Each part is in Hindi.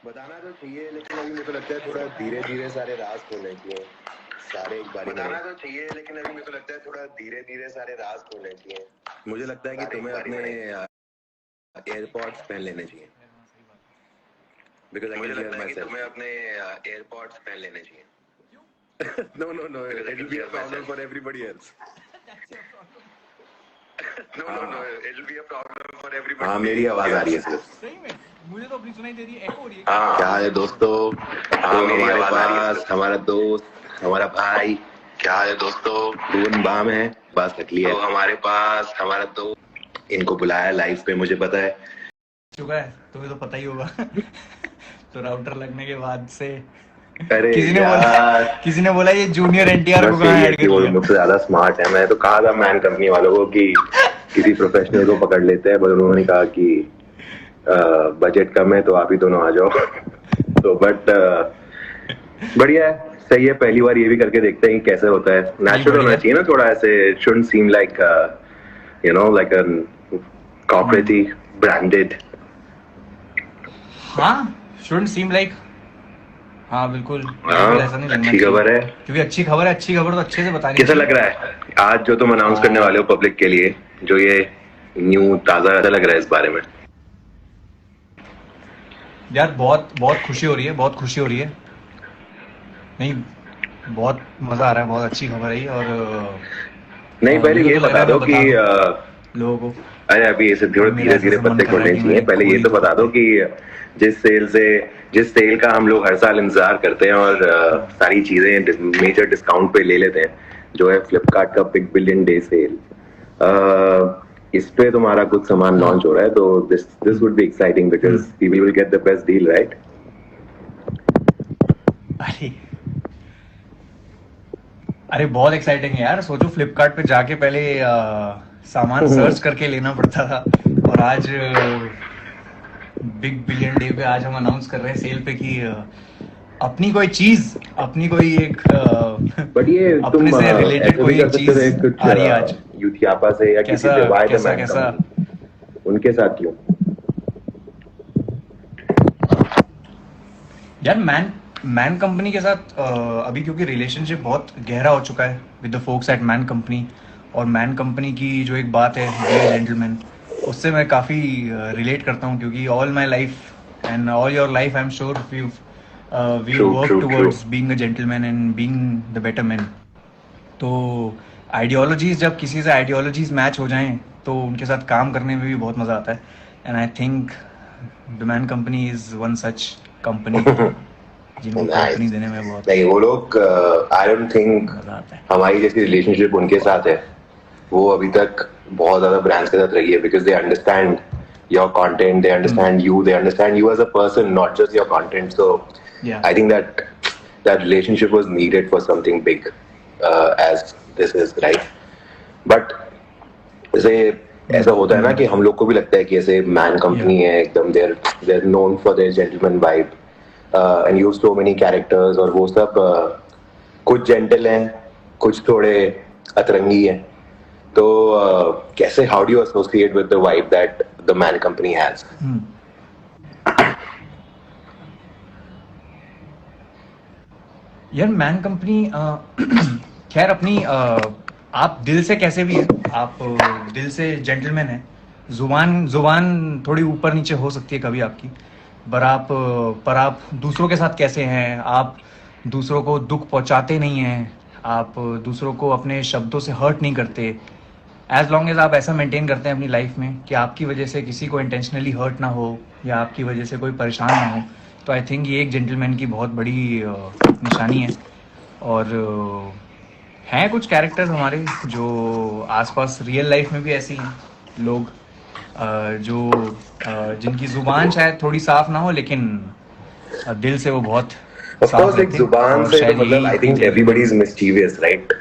बताना तो चाहिए, लेकिन अभी मेरे को लगता है थोड़ा धीरे धीरे सारे राज खोलने चाहिए, सारे एक बारी बताना तो चाहिए, लेकिन अभी मेरे को लगता है थोड़ा धीरे धीरे सारे राज खोलने चाहिए। मुझे लगता है कि तुम्हें अपने एयरपॉड्स पहन लेने चाहिए, बिकॉज मुझे लगता है कि तुम्हें अपने एयरपॉड्स पहन लेने चाहिए। No no no, it will be a problem for everybody else. No no no, it will be a problem for everybody. हाँ, मेरी आवाज आ रही है सिर्फ। सही में मुझे तो अपनी सुनाई दे रही है, एको हो रही है। हाँ, क्या है दोस्तों? तो हमारे पास हमारा दोस्त, हमारा भाई, क्या है दोस्तों? खून बाम है, बात निकली है। तो हमारे पास हमारा दोस्त, इनको बुलाया लाइव पे, मुझे पता है चुका है, तुम्हें तो पता ही होगा। तो राउटर लगने के बाद से अरे किसी ने बोला ये जूनियर एनटीआर को बस कहाँ यही है ऐड कि कर वो लिया। मुझसे ज्यादा स्मार्ट है। मैं तो कहा था मैन कंपनी वालों को कि किसी प्रोफेशनल को पकड़ लेते हैं, पर उन्होंने कहा कि बजट कम है तो आप ही दोनों आ जाओ। तो बट बढ़िया है, सही है। पहली बार ये भी करके देखते हैं कि कैसे होता है। नेचुरल होना चाहिए ना थोड़ा, ऐसे shouldn't seem like you know like a corporate branded. हाँ, शुडंट सीम लाइक, हाँ बिल्कुल ऐसा नहीं लगना अच्छी खबर है, क्योंकि अच्छी खबर तो अच्छे से बतानी कैसा लग रहा है आज जो तुम अनाउंस करने वाले हो पब्लिक के लिए, जो ये न्यू ताजा, ऐसा लग रहा है इस बारे में? यार बहुत बहुत खुशी हो रही है, नहीं बहुत मजा आ रहा है, बहुत अच्छी खबर है ये। और नहीं, पहले ये बता दो कि लोगों को, अरे अभी इसे थोड़ा धीरे धीरे पत्ते खोलने चाहिए। पहले ये तो बता दो कि जिस सेल का हम लोग हर साल इंतजार करते हैं और सारी चीजें मेजर डिस्काउंट पे ले लेते हैं, जो है फ्लिपकार्ट का बिग बिलियन डे सेल, इस पे तुम्हारा कुछ सामान लॉन्च हो रहा है। तो this would be exciting because people will get the best deal, right? अरे बहुत एक्साइटिंग है यार। सोचो फ्लिपकार्ट पे जाके पहले सामान सर्च करके लेना पड़ता था, और आज बिग बिलियन डे पे आज हम अनाउंस कर रहे हैं सेल पे कि अपनी कोई चीज, अपनी कोई एक बट ये अपने से रिलेटेड कोई एक चीज आ रही है आज। यूथियापा से या किसी से, वाई द मैन कैसा उनके साथ क्यों? यार मैन कंपनी के साथ अभी क्योंकि रिलेशनशिप बहुत गहरा हो चुका है with the folks at man company, और मैन कंपनी की जो एक बात है बी अ जेंटलमैन, उससे मैं काफ़ी रिलेट करता हूँ, क्योंकि all my life and all your life I am sure we work towards being a gentleman and being the better man. तो आइडियोलॉजीज, जब किसी से आइडियोलॉजीज मैच हो जाएं तो उनके साथ काम करने में भी बहुत मज़ा आता है। And I think the man company is one such company जिनको कंपनी देने में बहुत नहीं, वो लोग आई डोंट थिंक हमारी जैसी रिलेशनशिप उनके साथ है वो अभी तक बहुत ज्यादा ब्रांड्स के साथ रही है, because they understand your content, they understand you, they understand you as a person, not just your content. So I think that relationship was needed for something big, as this is, right? But जैसे ऐसा होता है ना कि हम लोग को भी लगता है कि ऐसे मैन कंपनी है एकदम, they're known for their gentleman vibe, and use so many characters, और वो सब कुछ जेंटल हैं, कुछ थोड़े अतरंगी हैं। तो कैसे, how do you associate with the vibe that the man company has? यार मैन कंपनी खैर अपनी आप दिल से कैसे भी हैं, आप दिल से जेंटलमैन हैं। जुबान थोड़ी ऊपर नीचे हो सकती है कभी आपकी, पर आप दूसरों के साथ कैसे हैं, आप दूसरों को दुख पहुंचाते नहीं हैं, आप दूसरों को अपने शब्दों से हर्ट नहीं करते। एज लॉन्ग एज आप ऐसा मेंटेन करते हैं अपनी लाइफ में कि आपकी वजह से किसी को इंटेंशनली हर्ट ना हो या आपकी वजह से कोई परेशान ना हो, तो आई थिंक ये एक जेंटलमैन की बहुत बड़ी निशानी है। और हैं कुछ कैरेक्टर्स हमारे जो आसपास रियल लाइफ में भी ऐसे ही हैं लोग, जिनकी जुबान शायद थोड़ी साफ ना हो, लेकिन दिल से वो बहुत साफ रहते हैं। जुबान से तो मतलब I think everybody is mischievous, right?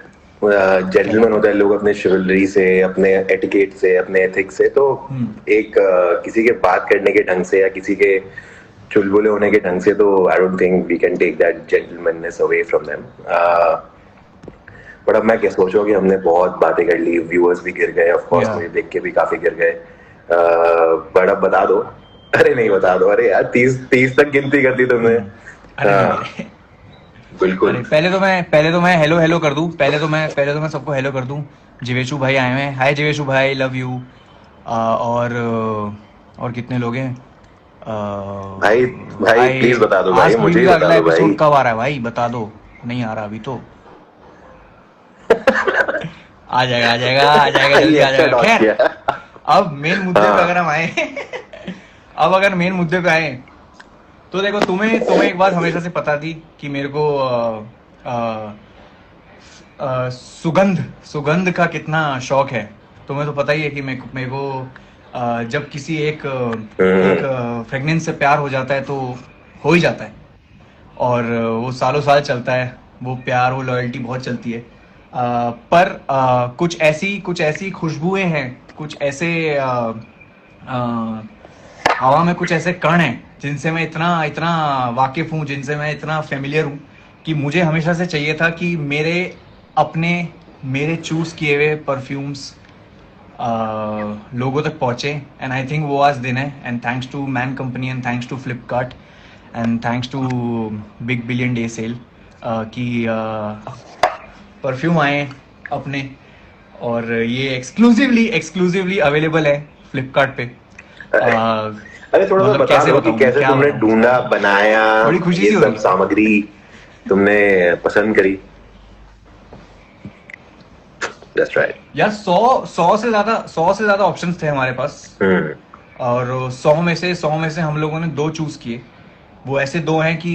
Gentleman होता है, लोग अपने शिवलरी से, अपने एटिकेट से, अपने एथिक्स से, तो एक किसी के बात करने के ढंग से या किसी के चुलबुले होने के ढंग से, तो I don't think we can take that gentlemanness away from them. But अब मैं क्या सोचो कि हमने बहुत बातें कर ली, व्यूअर्स भी गिर गए, ऑफ कोर्स मुझे देख के भी काफी गिर गए। बट अब बता दो अरे नहीं बता दो, अरे यार 30 तक गिनती कर दी तुमने। अरे हाँ नहीं, बिल्कुल। अरे पहले तो मैं हेलो हेलो कर दूं, पहले तो मैं सबको हेलो कर दूं। जीवेशु भाई आए हुए हैं, हाय जीवेशु भाई, लव यू। और कितने लोग हैं? भाई भाई प्लीज हाय। बता दो भाई, आस्क मुझे बीबी ही का बता अगला दो भाई। एपिसोड कब आ रहा है भाई, बता दो। नहीं आ रहा अभी तो। आ जाएगा, आ जाएगा, आ जाएगा, जल्दी ये आ अच्छा जाएगा। टॉस खैर, किया। अब मेन मुद्दे पे अगर हाँ हम आए अब अगर मेन मुद्दे पे आए, तो देखो, तुम्हें तुम्हें एक बात हमेशा से पता थी कि मेरे को अ, सुगंध सुगंध का कितना शौक है। तुम्हें तो पता ही है कि मेरे को जब किसी एक हम्म, फ्रेगनेंस से प्यार हो जाता है तो हो ही जाता है। और वो सालों साल चलता है, वो प्यार, वो लॉयल्टी बहुत चलती है। पर कुछ ऐसी खुशबुएं हैं, कुछ ऐसे हवा में कुछ ऐसे कण हैं जिनसे मैं इतना इतना वाकिफ हूँ, जिनसे मैं इतना फेमिलियर हूँ, कि मुझे हमेशा से चाहिए था कि अपने मेरे चूज किए हुए परफ्यूम्स लोगों तक पहुंचे। एंड आई थिंक वो आज दिन है, and thanks to man company, and thanks to Flipkart, and thanks to big billion day sale कि परफ्यूम आए अपने। और ये एक्सक्लूसिवली एक्सक्लूसिवली अवेलेबल है फ्लिपकार्ट पे। अरे अ, अरे थोड़ा सा मतलब बता कैसे दो कि बताऊं, मैं कैसे क्या तुमने बताऊं, ढूंढा, बनाया, बड़ी खुशी ये सी हो सब रही है। सामग्री तुमने पसंद करी। That's right. यार, सौ से ज्यादा ऑप्शंस थे हमारे पास। हम्म। और 100 में से हम लोगों ने दो चूज किए। वो ऐसे दो हैं कि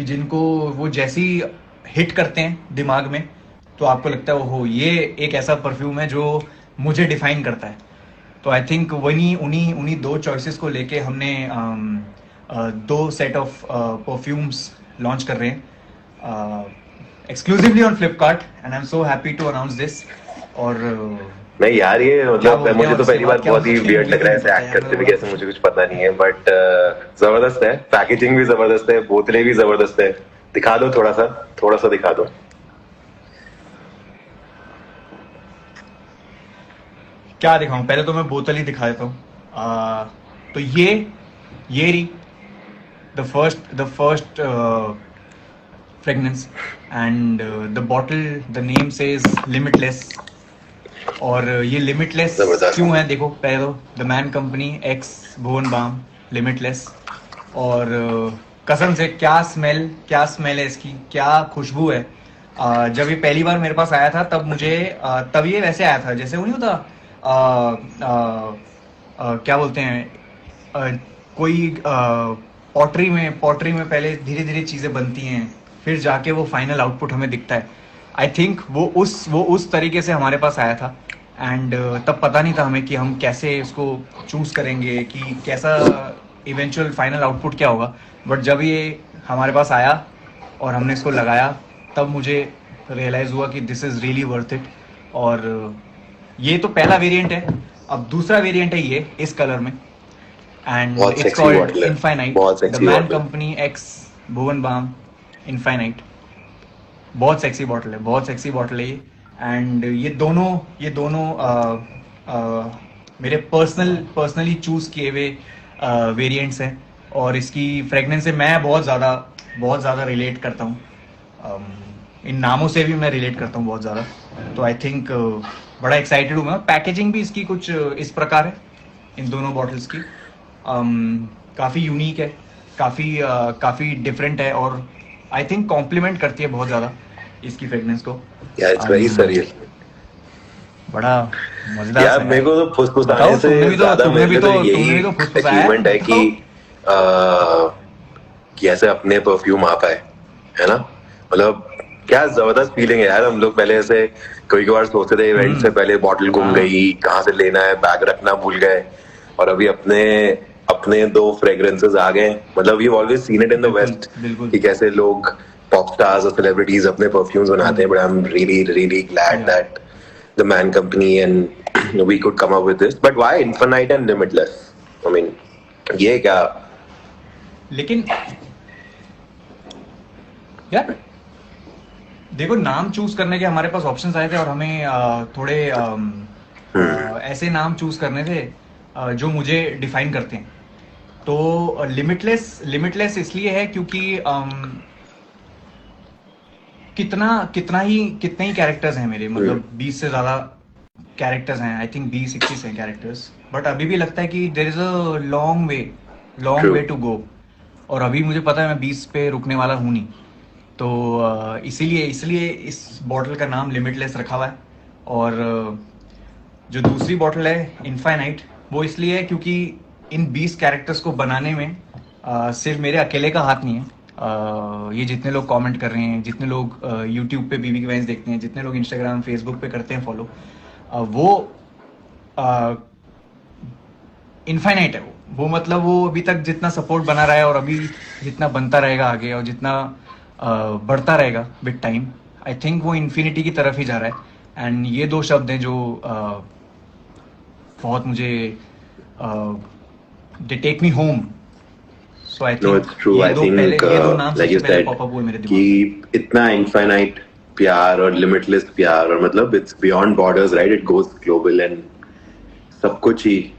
जिनको वो जैसी हिट करते हैं दिमाग में, तो आपको लगता है ओहो, ये एक ऐसा परफ्यूम है जो मुझे डिफाइन करता है। तो आई थिंक वही उन्हीं उन्हीं दो चॉइसेस को लेके हमने दो सेट ऑफ परफ्यूम्स लॉन्च कर रहे हैं exclusively on Flipkart, and I am so happy to announce this. और नहीं यार, ये क्या मतलब बोलते हैं, मुझे और तो इसके पहली बाद बात क्या बहुत ही बोलते हैं वियर्ड मुझे लग भी रहा है, नहीं ऐसे पता एक्ट यार, मैं करते भी बड़ा कैसे मुझे कुछ पता नहीं है, बट जबरदस्त है, पैकेजिंग भी जबरदस्त है, बोतलें भी जबरदस्त है। दिखा दो थोड़ा सा दिखा दो। क्या दिखाऊं, पहले तो मैं बोतल ही दिखा देता हूँ। तो ये रही the first fragrance, and the bottle, the name says limitless. और ये लिमिटलेस क्यों जबरदस्त। है, देखो, पहले तो the man company x Bhuvan Bam limitless. और कसम से क्या स्मेल है इसकी, क्या खुशबू है। जब ये पहली बार मेरे पास आया था, तब ये वैसे आया था जैसे वो नहीं होता। क्या बोलते हैं, अ, कोई पॉटरी में पहले धीरे धीरे चीज़ें बनती हैं, फिर जाके वो फाइनल आउटपुट हमें दिखता है। आई थिंक वो उस तरीके से हमारे पास आया था। एंड तब पता नहीं था हमें कि हम कैसे इसको चूज करेंगे, कि कैसा इवेंचुअल फाइनल आउटपुट क्या होगा। बट जब ये हमारे पास आया और हमने इसको लगाया, तब मुझे रियलाइज़ हुआ कि this is really worth it. और ये तो पहला वेरिएंट है। अब दूसरा वेरिएंट है ये इस कलर में, एंड बहुत इट्स सेक्सी कॉल्ड बॉटल है, इनफाइनाइट, बहुत द सेक्सी मैन बॉटल है। Company x Bhuvan balm infinite. बहुत सेक्सी बॉटल है, बहुत सेक्सी बॉटल है ये। एंड ये दोनों मेरे पर्सनली चूज किए हुए वेरिएंट्स हैं। और इसकी फ्रेगनेंस से मैं बहुत ज़्यादा रिलेट करता हूँ। इन नामों से भी मैं रिलेट करता हूँ बहुत ज़्यादा। तो आई थिंक बड़ा एक्साइटेड हूँ मैं। पैकेजिंग भी इसकी कुछ इस प्रकार है, इन दोनों बॉटल्स की। काफ़ी यूनिक है, काफ़ी डिफरेंट है, और आई थिंक कॉम्प्लीमेंट करती है बहुत ज़्यादा इसकी फ्रेगनेंस को। यार इट्स वेरी सरियल। बड़ा मज़ेदार यार सा है। मेरे को तो फुसफुसाने बताओ, से ज्यादा मेरे लिए तो तुमने यही भी तो फुसफुसाया है, अचीवमेंट है बताओ। कि ऐसे अपने परफ्यूम आ पाए, है ना। मतलब क्या जबरदस्त फीलिंग है यार। हम लोग पहले ऐसे कई बार सोचते थे इवेंट से पहले बॉटल गुम हाँ, गई, कहाँ से लेना है, बैग रखना भूल गए, और अभी अपने अपने दो फ्रेग्रेंसेस आ गए। मतलब we always seen it in the बिल्कुल वेस्ट बिल्कुल। कि कैसे लोग पॉप स्टार्स और सेलिब्रिटीज अपने परफ्यूम्स बनाते हैं, but I am really really glad या that the man company and we could come up with this. But why infinite and limitless? I mean, ये क्या? लेकिन यार देखो, नाम चूज करने के हमारे पास ऑप्शंस आए थे, और हमें थोड़े ऐसे नाम चूज करने थे जो मुझे डिफाइन करते हैं। तो लिमिटलेस इसलिए है क्योंकि कितने ही कैरेक्टर्स हैं मेरे, मतलब 20 से ज़्यादा कैरेक्टर्स हैं, आई थिंक 20-21 हैं कैरेक्टर्स, बट अभी भी लगता है कि there is a long True. Way to go, और अभी मुझे पता है मैं 20 पे रुकने वाला हूँ नहीं। तो इसीलिए इस बॉटल का नाम लिमिटलेस रखा हुआ है। और जो दूसरी बॉटल है इनफाइनाइट, वो इसलिए है क्योंकि इन 20 कैरेक्टर्स को बनाने में सिर्फ मेरे अकेले का हाथ नहीं है। ये जितने लोग कमेंट कर रहे हैं, जितने लोग यूट्यूब पे बीबी के वैंस देखते हैं, जितने लोग इंस्टाग्राम फेसबुक पे करते हैं फॉलो, वो इनफाइनाइट है। वो मतलब वो अभी तक जितना सपोर्ट बना रहा है और अभी जितना बनता रहेगा आगे और जितना बढ़ता रहेगा विद टाइम, आई थिंक वो इन्फिनिटी की तरफ ही जा रहा है। एंड ये दो शब्द हैं जो बहुत मुझे they take me home. So I No, think it's true. I ये think, दो नाम like सबसे you पहले said, पॉपअप हुए मेरे दिमाग में। कि इतना infinite प्यार और limitless प्यार, और मतलब it's beyond borders, right? It goes global and सब कुछ ही.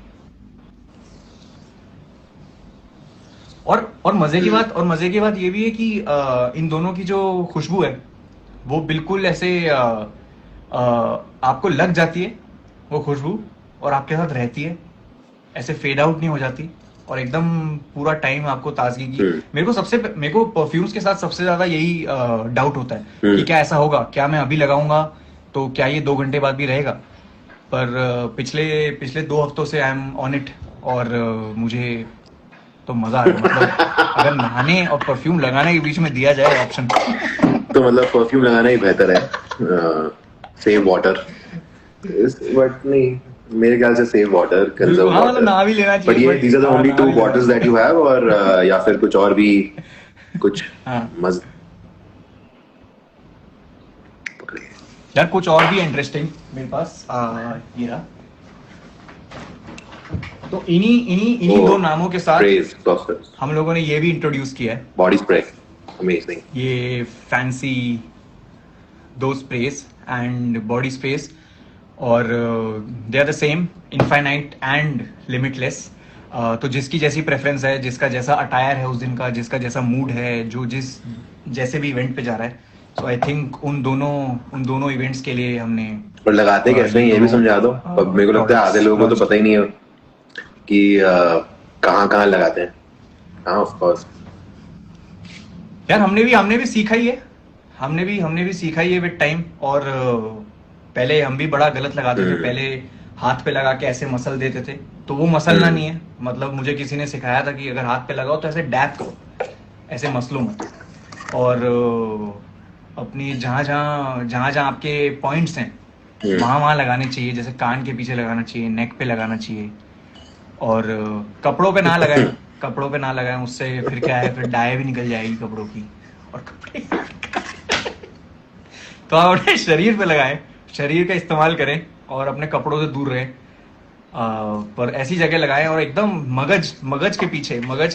और मजे की बात ये भी है कि इन दोनों की जो खुशबू है वो बिल्कुल ऐसे आपको लग जाती है वो खुशबू, और आपके साथ रहती है, ऐसे फेड आउट नहीं हो जाती, और एकदम पूरा टाइम आपको ताजगी की। मेरे को परफ्यूम्स के साथ सबसे ज्यादा यही डाउट होता है कि क्या ऐसा होगा, क्या मैं अभी लगाऊंगा तो क्या ये 2 घंटे बाद भी रहेगा। पर पिछले 2 हफ्तों से आई एम ऑन इट, और मुझे तो मजा आ रहा है। मतलब अगर नहाने और परफ्यूम लगाने के बीच में दिया जाए ऑप्शन, तो मतलब परफ्यूम लगाना ही बेहतर है. सेव वाटर, बट नहीं, मेरे ख्याल से सेव वाटर, कंजर्व हाँ, मतलब वाटर. नहा भी लेना चाहिए, बट ये but these are the only नहा 2 भी लेना bottles that you have, और या फिर कुछ और भी कुछ हाँ मज यार, कुछ और भी इंटरेस्टिंग मेरे पास ये रहा। तो इन्हीं 2 नामों के साथ praise process. हम लोगों ने ये भी इंट्रोड्यूस किया है, Body spray, amazing. ये fancy 2 sprays and body sprays, और they are the same, infinite and limitless. तो जिसकी जैसी प्रेफरेंस है, जिसका जैसा अटायर है उस दिन का, जिसका जैसा मूड है, जो जैसे भी इवेंट पे जा रहा है, सो आई थिंक उन दोनों इवेंट्स के लिए हमने पर लगाते कैसे हैं ये भी समझा दो. अब मेरे को लगता है आधे लोगों को तो पता ही नहीं है कि कहाँ लगाते हैं. हाँ, ऑफ कोर्स. यार हमने भी सीखा ही है, हमने भी सीखा ही है विद टाइम। और पहले हम भी बड़ा गलत लगाते थे, पहले हाथ पे लगा के ऐसे मसल देते थे, तो वो मसलना नहीं है। मतलब मुझे किसी ने सिखाया था कि अगर हाथ पे लगाओ तो ऐसे डैप करो, ऐसे मसलो मत। और अपनी जहाँ आपके पॉइंट्स हैं वहां लगाने चाहिए, जैसे कान के पीछे लगाना चाहिए, नेक पे लगाना चाहिए, और कपड़ों पे ना लगाएं, उससे फिर क्या है, फिर डाई भी निकल जाएगी कपड़ों की, और कपड़े तो आप अपने शरीर पे लगाएं, शरीर का इस्तेमाल करें और अपने कपड़ों से दूर रहें। पर ऐसी जगह लगाएं, और एकदम मगज के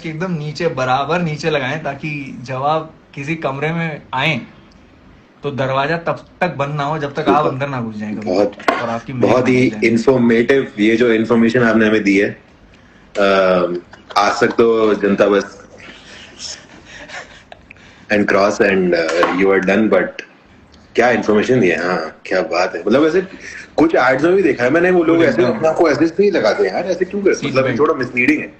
एकदम नीचे, बराबर नीचे लगाएं, ताकि जब आप किसी कमरे में आए तो दरवाजा तब तक बंद ना हो जब तक आप अंदर ना घुस जाएं कभी, और आपकी महक बहुत ना ही घुस जाए। इंफॉर्मेटिव ये जो इन्फॉर्मेशन आपने हमें दी है. आज तक तो जनता बस and cross and you are done, but क्या इन्फॉर्मेशन दी है. हाँ, क्या बात है. मतलब ऐसे कुछ एड्स में भी देखा है मैंने, वो लोग ऐसे अपने आप को ऐसे नहीं लगाते हैं यार, ऐसे क्यों करते हैं? मतलब ये थोड़ा मिसलीडिंग है.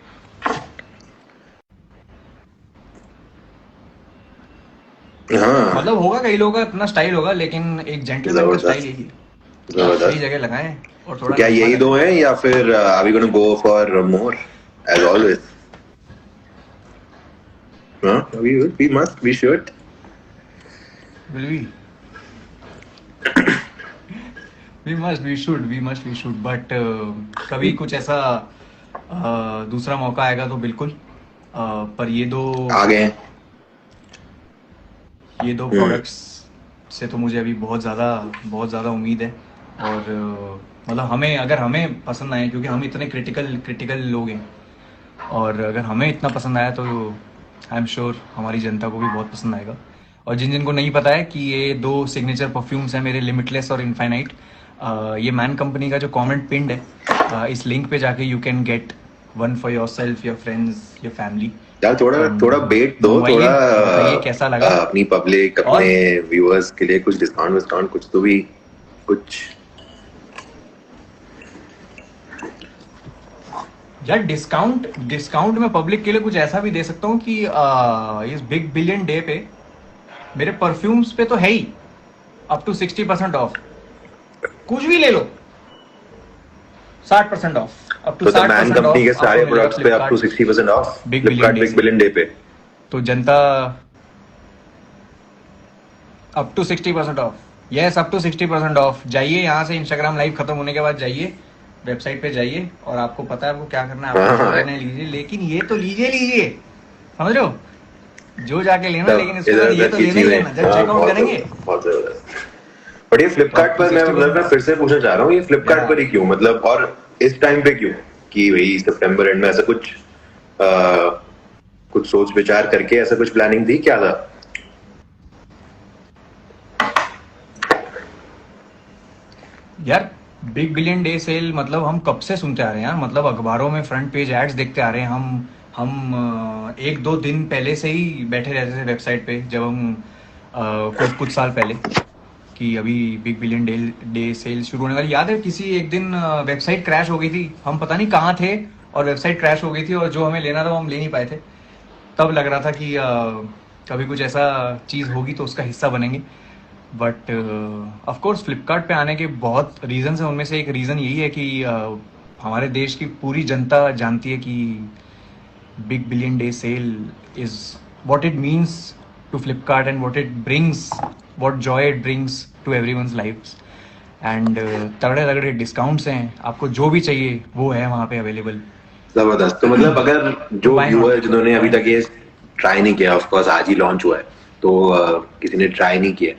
हाँ, मतलब होगा, कई लोगों का अपना स्टाइल होगा, लेकिन एक जेंटलमैन का स्टाइल यही है। सही जगह लगाएं और तो थोड़ा क्या यही 2 हैं या फिर are we gonna go for more as always? Huh? We should. Will we? we should, but कभी कुछ ऐसा दूसरा मौका आएगा तो बिल्कुल। पर ये आ गए हैं. 2 प्रोडक्ट्स से तो मुझे अभी बहुत ज़्यादा उम्मीद है। और मतलब अगर हमें पसंद आए, क्योंकि हम इतने क्रिटिकल लोग हैं, और अगर हमें इतना पसंद आया तो आई एम श्योर हमारी जनता को भी बहुत पसंद आएगा। और जिनको नहीं पता है कि ये 2 सिग्नेचर परफ्यूम्स हैं मेरे, लिमिटलेस और इनफाइनाइट, ये मैन कंपनी का जो कमेंट पिंड है इस लिंक पे जाके you can get one for your self, your friends, your family. यार थोड़ा बेट दो, मंगवाइए, थोड़ा बताइए कैसा लगा। अपनी पब्लिक, और अपने व्यूअर्स के लिए कुछ डिस्काउंट विस्काउंट कुछ तो भी कुछ। यार डिस्काउंट मैं पब्लिक के लिए कुछ ऐसा भी दे सकता हूँ कि इस बिग बिलियन डे पे मेरे परफ्यूम्स पे तो है ही अप टू 60% ऑफ। कुछ भी ले लो 60% ऑफ, अप टू तो द मैन 60% कंपनी के ऑफ सारे आपको मिलेगा प्रोडक्ट्स पे up to Flipkart 60% off, big Flipkart billion day big से। बिलियन डे पे। तो जनता up to 60% off, yes up to 60% off. जाइए यहाँ से, इंस्टाग्राम लाइव खत्म होने के बाद जाइए वेबसाइट पे जाइए, और आपको पता है आपको क्या करना है, आपको जो लेना है लीजिए। लेकिन ये तो लीजिए, समझ रहे हो, जो जाके लेना, लेकिन इसके बाद ये तो की लेना ही चीजें, लेना जब चेकआउट करेंगे। बहुत जबरदस्त। बट ये फ्लिपकार्ट पर मैं 60% मैं फिर से पूछना चाह रहा हूँ, ये फ्लिपकार्ट पर ही क्यों, मतलब, और इस टाइम पे क्यों, कि भाई सितंबर एंड में ऐसा कुछ कुछ सोच विचार करके ऐसा कुछ प्लानिंग थी, क्या था? यार बिग बिलियन डे सेल मतलब हम कब से सुनते आ रहे हैं यार, मतलब अखबारों में फ्रंट पेज एड्स देखते आ रहे हैं हम एक दो दिन पहले से ही बैठे रहते थे वेबसाइट पे, जब हम कुछ साल पहले, कि अभी बिग बिलियन डे सेल शुरू होने वाली। याद है किसी एक दिन वेबसाइट क्रैश हो गई थी, हम पता नहीं कहाँ थे और वेबसाइट क्रैश हो गई थी, और जो हमें लेना था वो हम ले नहीं पाए थे। तब लग रहा था कि कभी कुछ ऐसा चीज़ होगी तो उसका हिस्सा बनेंगे। बट ऑफ कोर्स फ्लिपकार्ट पे आने के बहुत रीजन हैं, उनमें से एक रीज़न यही है कि हमारे देश की पूरी जनता जानती है कि big billion day sale is what it means to Flipkart and what it brings, what joy it brings to everyone's lifes. And तगड़े तगड़े डिस्काउंट्स हैं, आपको जो भी चाहिए वो है वहाँ पे अवेलेबल। जबरदस्त। तो मतलब अगर जो Why not? व्यूअर जिन्होंने अभी तक ये ट्राई नहीं किया, ऑफ कोर्स आज ही लॉन्च हुआ है, तो किसी ने ट्राई नहीं किया,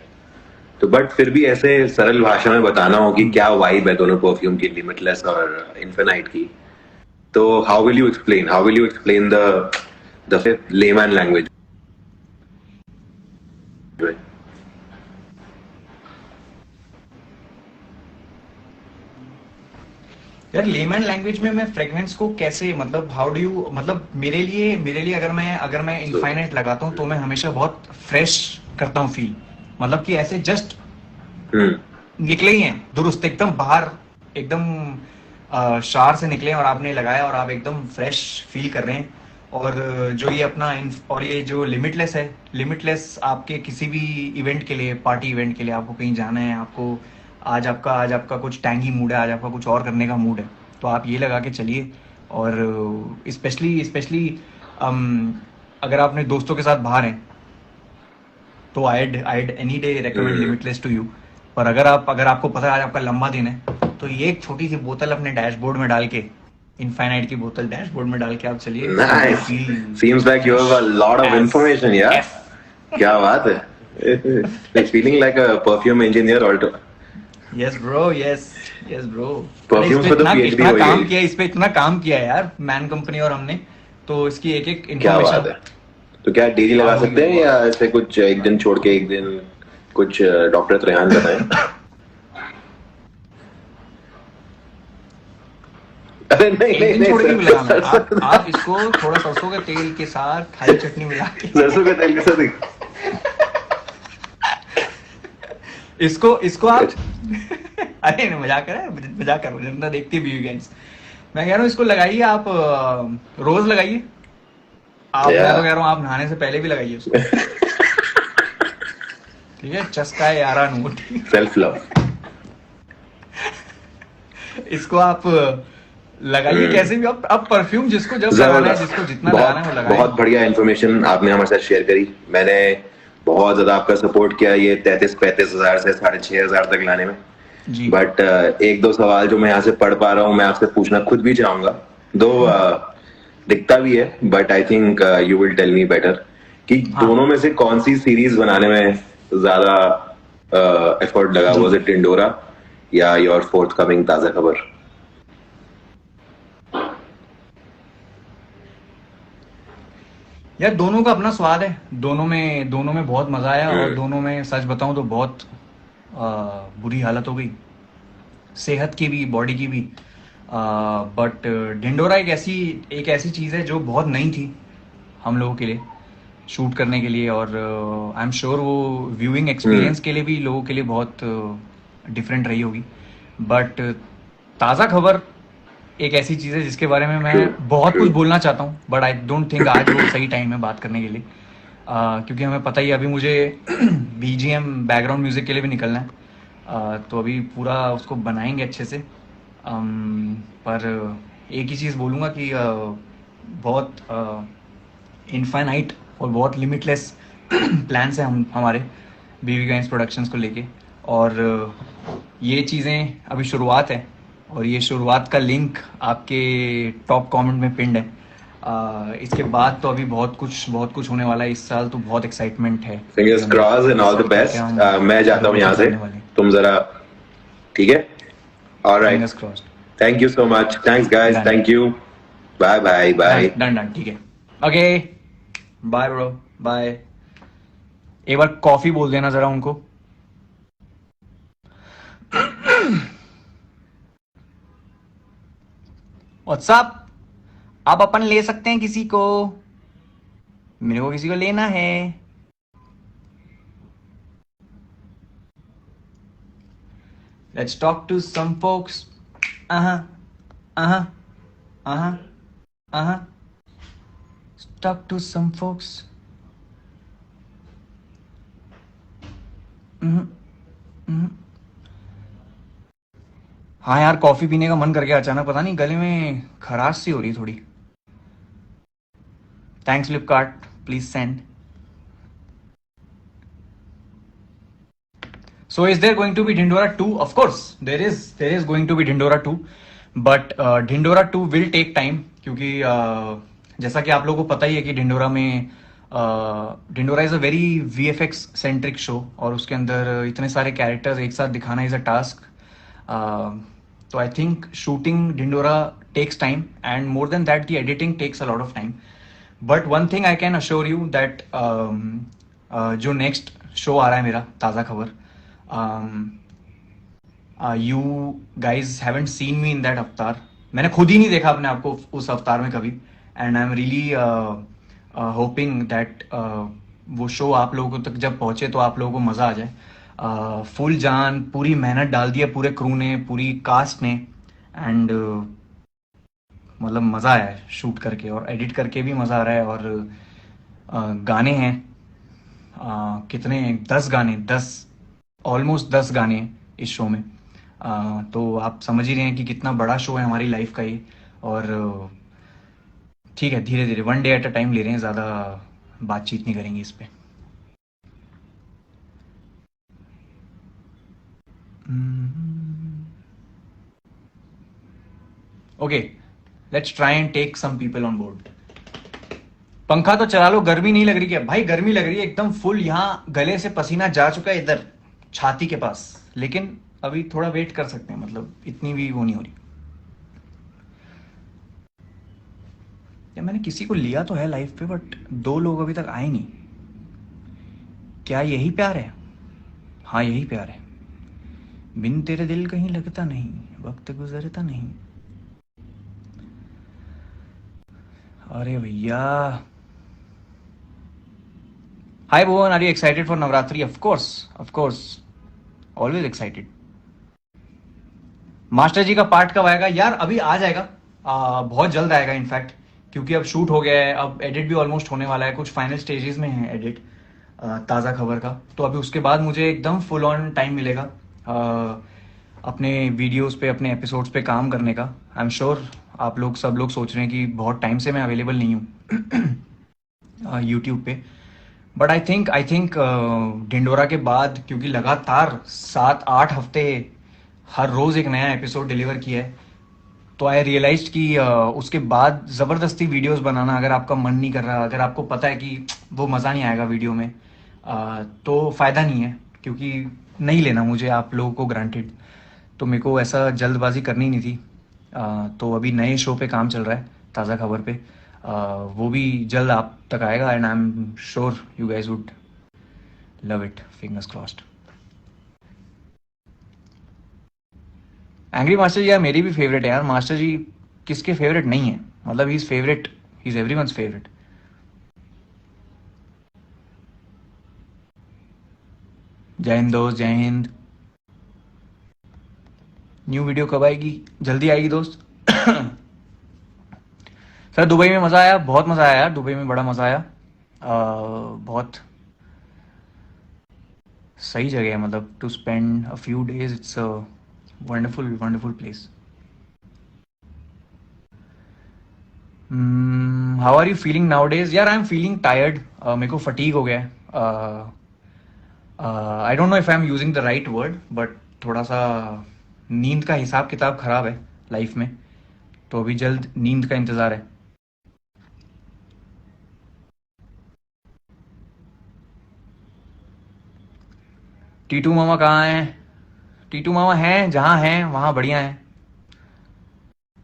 तो बट फिर भी ऐसे सरल भाषा में बताना हो कि क्या वाइब है दोनों परफ्यूम की, लिमिटलेस और इन्फिनाइट की, तो how will you explain the layman language? यार लेमन लैंग्वेज में मैं फ्रेग्रेंस को कैसे, मतलब हाउ डू यू, मतलब मेरे लिए अगर मैं इनफाइनाइट लगाता हूँ तो मैं हमेशा बहुत फ्रेश करता हूँ फील, मतलब कि ऐसे जस्ट निकले ही हैं दुरुस्त एकदम बाहर, एकदम शार से निकले और आपने लगाया और आप एकदम फ्रेश फील कर रहे हैं। और जो ये अपना और ये जो लिमिटलेस है, लिमिटलेस आपके किसी भी इवेंट के लिए, पार्टी इवेंट के लिए, आपको कहीं जाना है, आपको आज आपका कुछ टैंगी मूड है, आज आपका कुछ और करने का मूड है, तो आप ये लगा के चलिए। और स्पेशली अगर आप अपने दोस्तों के साथ बाहर हैं तो I'd any day recommend limitless to you. पर अगर आपको पता है आज आपका लंबा दिन है, तो ये एक छोटी सी बोतल अपने डैशबोर्ड में डाल के, इनफाइनाइट की बोतल डैशबोर्ड में डाल के आप चलिए। Nice, seems like you have a lot of information यार, क्या बात है, लाइक फीलिंग लाइक अ perfume engineer also. Yes bro perfumes पे तो पीएचडी हो काम गई। किया, इस पे इतना काम किया है यार मैन कंपनी और हमने, तो इसकी एक एक क्या बात इन्फॉर्मेशन। है, तो क्या डेली लगा सकते हैं या ऐसे कुछ एक दिन छोड़ के एक दिन, कुछ डॉक्टर त्रेहान बताएं? अरे नहीं एक दिन छोड़ के भी लगाना है। सरसों आप इसको थोड़ा सरसों के तेल के साथ हरी चटनी मिला के के तेल के साथ इसको आप अरे नहीं, मजाक कर रहा हूँ, जनता देखती है वीकेंड्स। मैं कह रहा हूँ इसको लगाइए आप, रोज लगाइए आप। मैं तो कह रहा हूँ आप नहाने से पहले भी लगाइए उसको। ठीक है, चस्का है यारा नूट, सेल्फ लव। इसको आप लगाइए कैसे भी। अब परफ्यूम जिसको जब लगाना है, जिसको जितना लगाना है वो लगाए। बहुत बढ़िया इन्फॉर्मेशन आपने हमारे साथ शेयर करी, मैंने बहुत ज्यादा आपका सपोर्ट किया ये 33-35 हजार से 6,500 तक लाने में जी। बट एक दो सवाल जो मैं यहाँ से पढ़ पा रहा हूँ, मैं आपसे पूछना खुद भी चाहूंगा, दो दिखता भी है, but I think you will tell me better कि दोनों में से कौन सी सीरीज बनाने में ज्यादा एफर्ट लगा, वाज इट टिंडोरा या योर फोर्थ कमिंग ताजा खबर? यार दोनों का अपना स्वाद है, दोनों में बहुत मजा आया, और दोनों में सच बताऊं तो बहुत बुरी हालत हो गई, सेहत की भी, बॉडी की भी। बट ढिंडोरा एक ऐसी चीज़ है जो बहुत नई थी हम लोगों के लिए शूट करने के लिए, और आई एम श्योर वो व्यूइंग एक्सपीरियंस के लिए भी लोगों के लिए बहुत डिफरेंट रही होगी। बट ताज़ा खबर एक ऐसी चीज़ है जिसके बारे में मैं बहुत कुछ बोलना चाहता हूँ, बट आई डोंट थिंक आज वो सही टाइम है बात करने के लिए। क्योंकि हमें पता ही है अभी मुझे बीजीएम बैकग्राउंड म्यूज़िक के लिए भी निकलना है। तो अभी पूरा उसको बनाएंगे अच्छे से। पर एक ही चीज़ बोलूँगा कि बहुत इनफाइनाइट और बहुत लिमिटलेस प्लान्स हैं हम हमारे बीवी गाइंस प्रोडक्शंस को लेके। और ये चीज़ें अभी शुरुआत है, और ये शुरुआत का लिंक आपके टॉप कमेंट में पिंड है। इसके बाद तो अभी बहुत कुछ होने वाला है। इस साल तो बहुत एक्साइटमेंट है। Fingers cross and all the best. मैं जाता हूँ यहाँ से, तुम जरा ठीक है। Alright, fingers crossed. Thank you so much, thanks guys, Done. Thank you, bye bye bye. Done ठीक है। Okay bye bro, bye. एक बार कॉफी बोल देना जरा उनको। व्हाट्सअप, आप अपन ले सकते हैं किसी को, मेरे को किसी को लेना है। Let's talk to some folks. uh-huh uh-huh uh-huh uh-huh talk to some folks। हाँ यार, कॉफी पीने का मन कर गया अचानक, पता नहीं गले में खराश सी हो रही थोड़ी। Thanks Flipkart, please send. So is there going to be Dhindora 2? Of course, there is going to be Dhindora 2, but Dhindora 2 will take time, क्योंकि जैसा कि आप लोगों को पता ही है कि Dhindora is a very VFX centric show, और उसके अंदर इतने सारे कैरेक्टर्स एक साथ दिखाना इज़ अ टास्क। तो I think shooting Dhindora takes time, and more than that the editing takes a lot of time. But one thing I can assure you that जो नेक्स्ट शो आ रहा है मेरा Taaza Khabar, you guys haven't seen me in that avatar. मैंने खुद ही नहीं देखा अपने आप को उस अवतार में कभी, and I am really hoping that वो शो आप लोगों तक जब पहुंचे तो आप लोगों को मज़ा आ जाए। फुल जान, पूरी मेहनत डाल दी है पूरे क्रू ने, पूरी कास्ट ने, एंड मतलब मज़ा आया है शूट करके, और एडिट करके भी मज़ा आ रहा है। और गाने हैं, कितने 10 गाने, 10 गाने हैं इस शो में। तो आप समझ ही रहे हैं कि कितना बड़ा शो है हमारी लाइफ का ये। और ठीक है, धीरे धीरे one day at a time ले रहे हैं, ज़्यादा बातचीत नहीं करेंगे इस पे। Okay, let's try and take some people on board. पंखा तो चला लो, गर्मी नहीं लग रही क्या भाई? गर्मी लग रही है एकदम फुल, यहाँ गले से पसीना जा चुका है इधर छाती के पास, लेकिन अभी थोड़ा वेट कर सकते हैं, मतलब इतनी भी वो नहीं हो रही। या मैंने किसी को लिया तो है लाइफ पे, बट 2 लोग अभी तक आए नहीं। क्या यही प्यार है? हाँ यही प्यार है। बिन तेरे दिल कहीं लगता नहीं, वक्त गुजरता नहीं। अरे भैया, hi Bhuvan, are you excited for Navratri? Of course, always excited. Master ji का पार्ट कब आएगा? यार अभी आ जाएगा, बहुत जल्द आएगा इनफैक्ट, क्योंकि अब शूट हो गया है, अब एडिट भी ऑलमोस्ट होने वाला है, कुछ फाइनल स्टेजेस में है एडिट ताज़ा खबर का। तो अभी उसके बाद मुझे एकदम फुल ऑन टाइम मिलेगा अपने वीडियोस पे, अपने एपिसोड्स पे काम करने का। आई एम श्योर आप लोग सब लोग सोच रहे हैं कि बहुत टाइम से मैं अवेलेबल नहीं हूँ यूट्यूब पे, बट आई थिंक ढिंडोरा के बाद, क्योंकि लगातार 7-8 हफ्ते हर रोज़ एक नया एपिसोड डिलीवर किया है, तो आई रियलाइज कि उसके बाद ज़बरदस्ती वीडियोस बनाना, अगर आपका मन नहीं कर रहा, अगर आपको पता है कि वो मज़ा नहीं आएगा वीडियो में, तो फ़ायदा नहीं है, क्योंकि नहीं लेना मुझे आप लोगों को ग्रांटेड। तो मेरे को ऐसा जल्दबाजी करनी नहीं थी। तो अभी नए शो पे काम चल रहा है ताज़ा खबर पे, वो भी जल्द आप तक आएगा, and I am sure you guys would love it. Fingers crossed. Angry master ji यार मेरी भी फेवरेट है यार. मास्टर जी किसके फेवरेट नहीं है, मतलब he is favourite, he is everyone's favourite. जय हिंद दोस्त, जय हिंद. न्यू वीडियो कब आएगी? जल्दी आएगी दोस्त. सर दुबई में मज़ा आया, बहुत मज़ा आया यार, दुबई में बड़ा मज़ा आया. बहुत सही जगह है, मतलब to spend a few days. It's a wonderful wonderful place. How are you feeling nowadays? यार आई एम फीलिंग टायर्ड. मेरे को फटीग हो गया है. I don't know if I am using the right word, but थोड़ा सा नींद का हिसाब किताब खराब है लाइफ में, तो अभी जल्द नींद का इंतज़ार है. टीटू मामा कहाँ हैं? टीटू मामा हैं जहाँ हैं वहाँ बढ़िया हैं.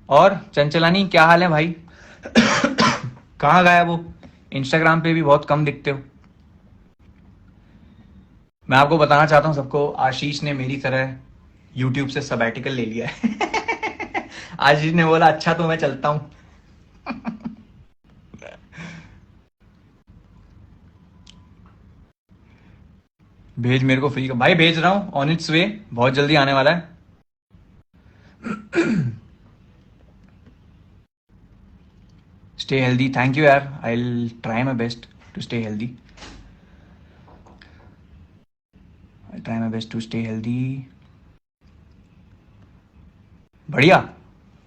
और चंचलानी क्या हाल है भाई? कहाँ गायब हो? इंस्टाग्राम पे भी बहुत कम दिखते हो. मैं आपको बताना चाहता हूँ सबको, आशीष ने मेरी तरह यूट्यूब से सबैटिकल ले लिया है. आशीष ने बोला अच्छा तो मैं चलता हूँ. भेज मेरे को फ्री का भाई, भेज रहा हूँ, ऑन इट्स वे, बहुत जल्दी आने वाला है. Stay healthy. थैंक यू यार, I will try my best to stay healthy. I try my best to stay healthy. बढ़िया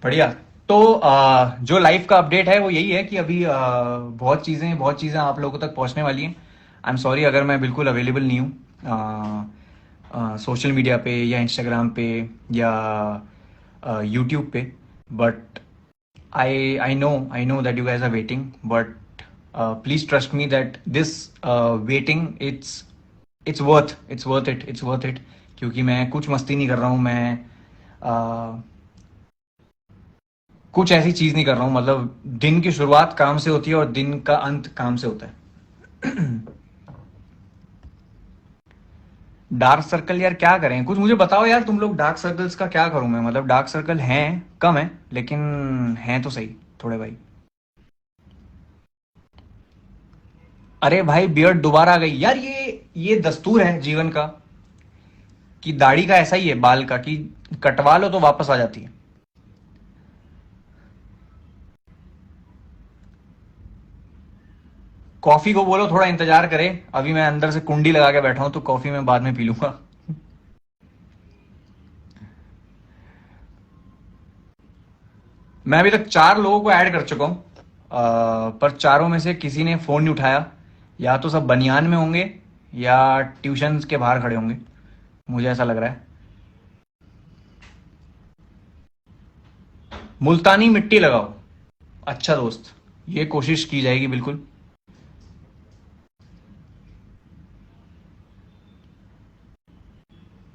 बढ़िया. तो जो लाइफ का अपडेट है वो यही है कि अभी बहुत चीज़ें आप लोगों तक पहुंचने वाली हैं. आई एम सॉरी अगर मैं बिल्कुल अवेलेबल नहीं हूँ सोशल मीडिया पे या इंस्टाग्राम पे या यूट्यूब पे, but I know that you guys are waiting, but please trust me that this waiting it's worth it. क्योंकि मैं कुछ मस्ती नहीं कर रहा हूँ, मैं कुछ ऐसी चीज नहीं कर रहा हूँ, मतलब दिन की शुरुआत काम से होती है और दिन का अंत काम से होता है. डार्क सर्कल यार क्या करें, कुछ मुझे बताओ यार तुम लोग. डार्क सर्कल्स का क्या करूं मैं, मतलब डार्क सर्कल हैं, कम है लेकिन हैं तो सही थोड़े भाई. अरे भाई बियर्ड दोबारा आ गई यार. ये दस्तूर है जीवन का कि दाढ़ी का ऐसा ही है, बाल का, कि कटवा लो तो वापस आ जाती है. कॉफी को बोलो थोड़ा इंतजार करे, अभी मैं अंदर से कुंडी लगा के बैठा हूं, तो कॉफी मैं बाद में पी लूंगा. मैं अभी तक 4 लोगों को ऐड कर चुका हूं, पर चारों में से किसी ने फोन नहीं उठाया. या तो सब बनियान में होंगे या ट्यूशन के बाहर खड़े होंगे, मुझे ऐसा लग रहा है. मुल्तानी मिट्टी लगाओ. अच्छा दोस्त, ये कोशिश की जाएगी बिल्कुल.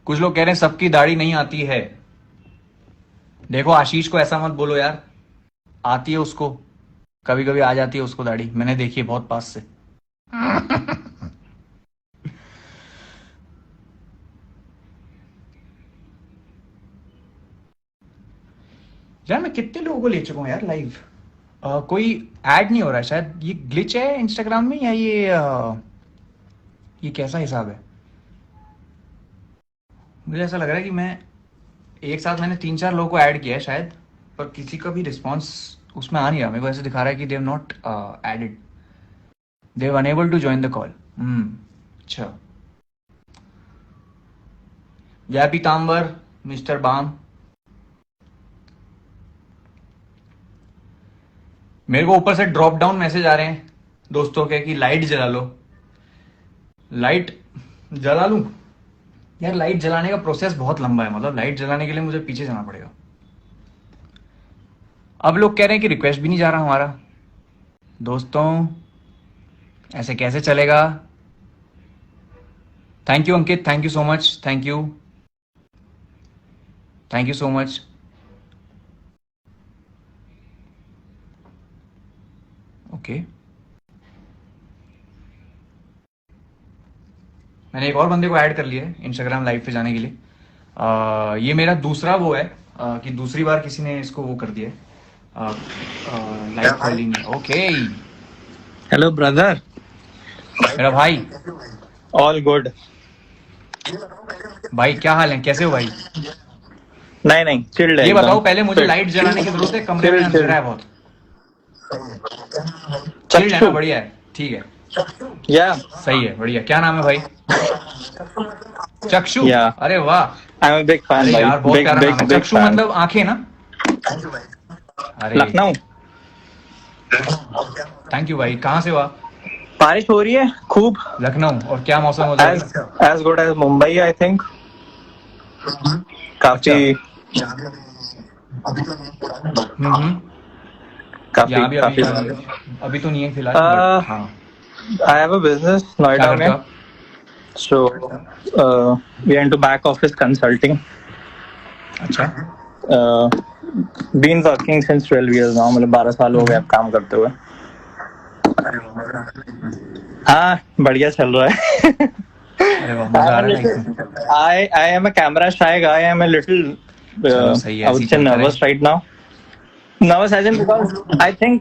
कुछ लोग कह रहे हैं सबकी दाढ़ी नहीं आती है. देखो आशीष को ऐसा मत बोलो यार, आती है उसको, कभी कभी आ जाती है उसको दाढ़ी, मैंने देखी है बहुत पास से. यार मैं कितने लोगों को ले चुका हूँ यार लाइव. कोई ऐड नहीं हो रहा है शायद, ये ग्लिच है इंस्टाग्राम में, या ये कैसा हिसाब है. मुझे ऐसा लग रहा है कि मैं एक साथ मैंने 3-4 लोगों को ऐड किया है शायद, पर किसी का भी रिस्पॉन्स उसमें आ नहीं रहा. मेरे को ऐसे दिखा रहा है कि they have not added, they have unable to join the call. अच्छा. जय पीताम्बर, मिस्टर बाम. मेरे को ऊपर से ड्रॉप डाउन मैसेज आ रहे हैं दोस्तों के कि लाइट जला लो. लाइट जला लूं यार? लाइट जलाने का प्रोसेस बहुत लंबा है, मतलब लाइट जलाने के लिए मुझे पीछे जाना पड़ेगा. अब लोग कह रहे हैं कि रिक्वेस्ट भी नहीं जा रहा हमारा. दोस्तों ऐसे कैसे चलेगा? Thank you Ankit, thank you so much, thank you so much. Okay, मैंने एक और बंदे को ऐड कर लिया है इंस्टाग्राम लाइव पे जाने के लिए. ये मेरा दूसरा वो है कि दूसरी बार किसी ने इसको वो कर दिया like calling. Okay hello brother, मेरा भाई, ऑल गुड। भाई क्या हाल है, कैसे हो भाई? नहीं नहीं, चिल्ड है ये एकदम। बताओ पहले, मुझे Chill. लाइट जलाने की जरूरत है, कमरे में Chill, अंधेरा chill. है बहुत। चिल्ड है ना, चक्षु। बढ़िया है, ठीक है, या सही है, बढ़िया। क्या नाम है भाई? चक्षु। Yeah. अरे वाह, I am a big fan अरे भाई। यार बहुत बिग प्यारा बिग नाम है। बिग चक्षु फैन। मतलब आंखें ना? अरे लखनऊ। थैंक यू भाई। कहाँ से हो आप? बारिश हो रही है खूब। लखनऊ। और क्या मौसम है उधर? As good as Mumbai I think. काफी काफी यहाँ भी काफी अभी तो नहीं है फिलहाल, Uh, बट हाँ। आई हैव अ बिजनेस क्या नोएडा करते में, हो आप? So we are into back office consulting. अच्छा, been working since 12 years now, मतलब 12 साल हो गए अब काम करते हुए। हाँ, बढ़िया चल रहा है। अरे वाह, मजा आ रहा है लाइफ में। I am a camera shy guy. I am a little चलो सही है, I ऐसे ही would say चलता nervous रहे। right now. Nervous as in because I think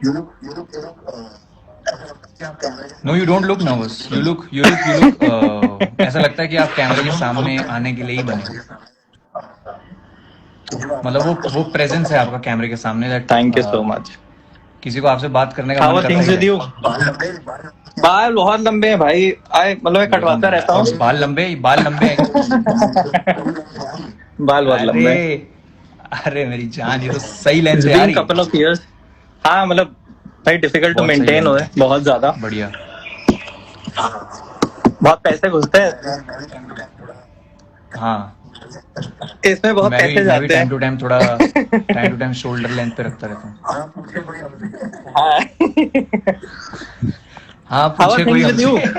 no you don't look nervous, you look ऐसा लगता है कि आप कैमरे के सामने आने के लिए ही बने हो। मतलब वो प्रेजेंस है आपका कैमरे के सामने, that thank you so much. किसी को आपसे बात करने का How मन are करता things ही with है। you? बाल बहुत लंबे हैं भाई। मतलब मैं बहुत कटवाता लंबे रहता और हूँ। बाल लंबे हैं क्या? बाल बहुत लंबे हैं। अरे मेरी जान, ये तो सही लेंथ It's है यार been ये। couple of years. हाँ मतलब भाई डिफिकल्ट टू बहुत सही मेंटेन हो length है, बहुत ज्यादा। बढ़िया। बहुत पैसे घुसते हैं हाँ, इसमें, बहुत पैसे मैं भी जाते टाइम टू हैं। टाइम थोड़ा time to time shoulder length पे रखता रहता हूँ। हाँ। हाँ How are पूछे कोई things with you? हमसे।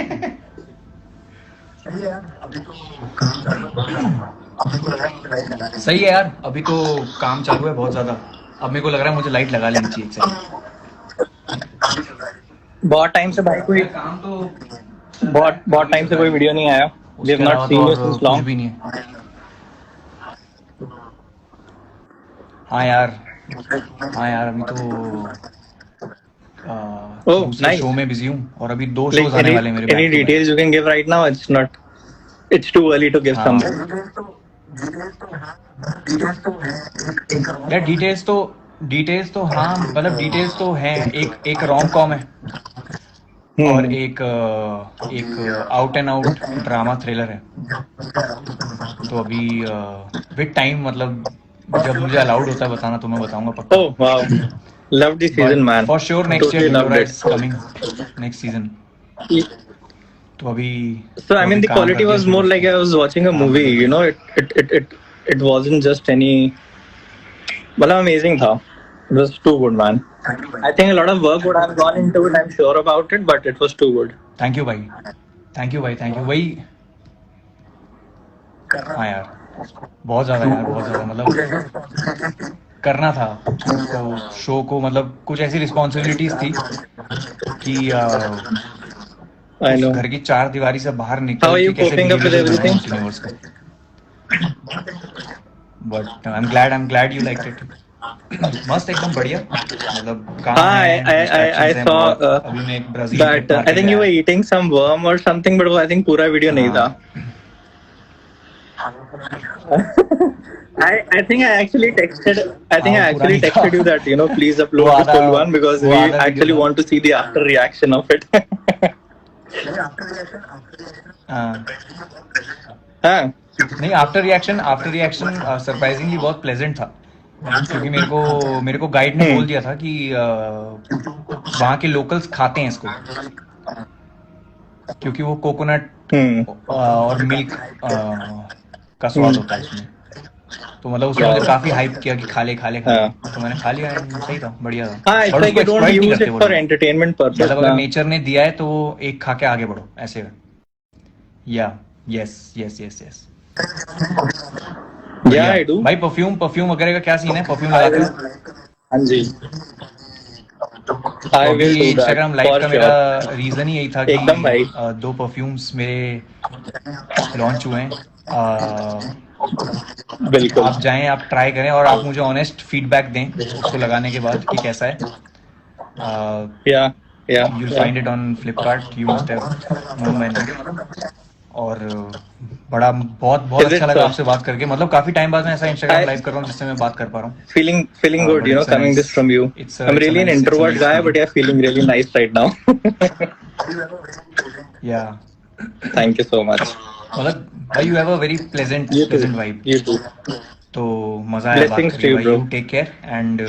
सही है यार, अभी तो काम चालू है बहुत ज्यादा। अब मेरे को लग रहा है मुझे लाइट लगा लेनी चाहिए एक सेकंड। बहुत टाइम से भाई कोई काम तो बहुत टाइम से कोई वीडियो नहीं आया। We उसके have not अलावा तो seen you और since कुछ long. भी नहीं है। हाँ यार, हाँ यार, अभी तो Oh, दूसरे nice. शो में बिजी हूँ और अभी 2 Like शोज आने वाले हैं मेरे any back to back। details you can give right now? It's not. It's too early to give हाँ some. यार, डिटेल्स तो हाँ, मतलब डिटेल्स तो हैं। एक रोम कॉम है और एक out and out drama thriller है। तो अभी विद टाइम, मतलब जब मुझे अलाउड होता है बताना तो मैं बताऊंगा पक्का। Oh wow, loved the season, but man. For sure next year Totally loved Dhindora it. Is coming, next season. तो अभी So I mean, the काम कर quality लिया was फिर more like I was watching a काम movie. करना You know, it wasn't just any. मतलब amazing था. It was too good, man. I think a lot of work would have gone into it. I'm sure about it, but it was too good. Thank you भाई, थैंक यू भाई, थैंक यू। वही, हाँ यार, बहुत ज्यादा यार, बहुत ज्यादा, मतलब करना था तो शो को, मतलब कुछ ऐसी रिस्पॉन्सिबिलिटीज थी कि I उस know. घर की 4 दीवारी से बाहर How निकल are के you कैसे coping up with बिलीवेबल बनाए everything? उस यूनिवर्स को। But I am glad you like it. मस्त, एकदम बढ़िया, मतलब काम है, I distractions हैं saw बहुत। अभी मैं एक ब्राजील ट्रिप that मार I के think you गया। were eating some worm or something, but वो I think पूरा वीडियो नहीं था. I think I actually texted. I think I हाँ, actually पुरानी था। texted you that please वो upload the आधा full one because वो we आधा वीडियो actually था। want to see the after reaction of it. हाँ, हाँ. नहीं, आफ्टर रिएक्शन सरप्राइजिंगली बहुत प्लेजेंट था, क्योंकि मेरे को गाइड ने बोल दिया था कि वहाँ के लोकल्स खाते हैं इसको, क्योंकि वो कोकोनट और मिल्क का स्वाद होता है इसमें। तो मतलब उसने मुझे काफी हाइप किया कि खा ले, तो मैंने खा लिया, सही था, बढ़िया था। हाँ, it's और like उसको you don't एक्सप्लॉइट नहीं use करते it वो for लोग। entertainment purpose. मतलब अगर ना. नेचर ने दिया है तो एक खा के आगे बढ़ो, ऐसे। या yes yes yes yes. Yeah, I do. भाई परफ्यूम वगैरह का क्या सीन है? परफ्यूम लगाते हो? हाँ जी. तो I अभी will do that Instagram live for का sure. मेरा रीजन ही यही था कि एकदम भाई. 2 परफ्यूम्स मेरे लॉन्च हुए हैं। बिल्कुल. आप जाएं, आप ट्राई करें और आप मुझे ऑनेस्ट फीडबैक दें उसको लगाने के बाद कि कैसा है. Yeah, yeah, You'll yeah. find it on Flipkart. You must have known by now. और बड़ा बहुत बहुत Is अच्छा it लगा so? आपसे बात करके. मतलब काफी टाइम बाद मैं ऐसा इंस्टाग्राम I लाइव कर रहा हूँ जिससे मैं बात कर पा रहा हूँ. feeling good, But you know, it's a coming nice, this from you. I'm it's a really an nice, introvert guy, but feeling. yeah, feeling really nice right now. Yeah. Thank you so much. मतलब भाई you have a very pleasant You too. pleasant vibe. You too. तो मजा आया बात Blessings to करके you, भाई. bro. You take care and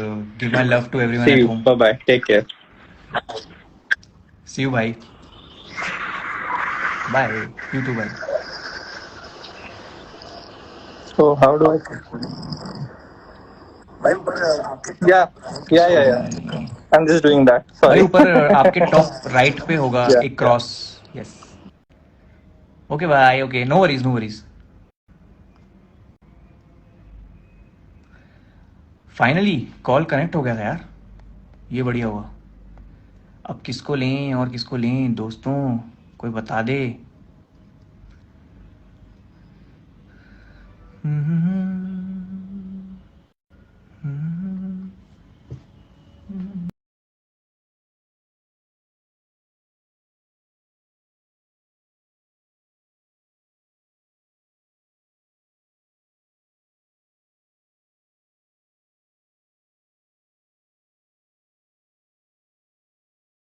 give my love to everyone See at you. home. Bye bye. Take care. See you भाई. Bye. You too भाई. So how do I? Yeah, yeah, किसको yeah, देना है? yeah. I'm just doing that. भाई Sorry. ऊपर आपके टॉप राइट पे होगा Yeah, एक yeah. क्रॉस. यस. ओके भाई. Okay, no worries no worries. Finally call connect हो गया था यार. ये बढ़िया हुआ. अब किसको लें और किसको लें दोस्तों, कोई बता दे.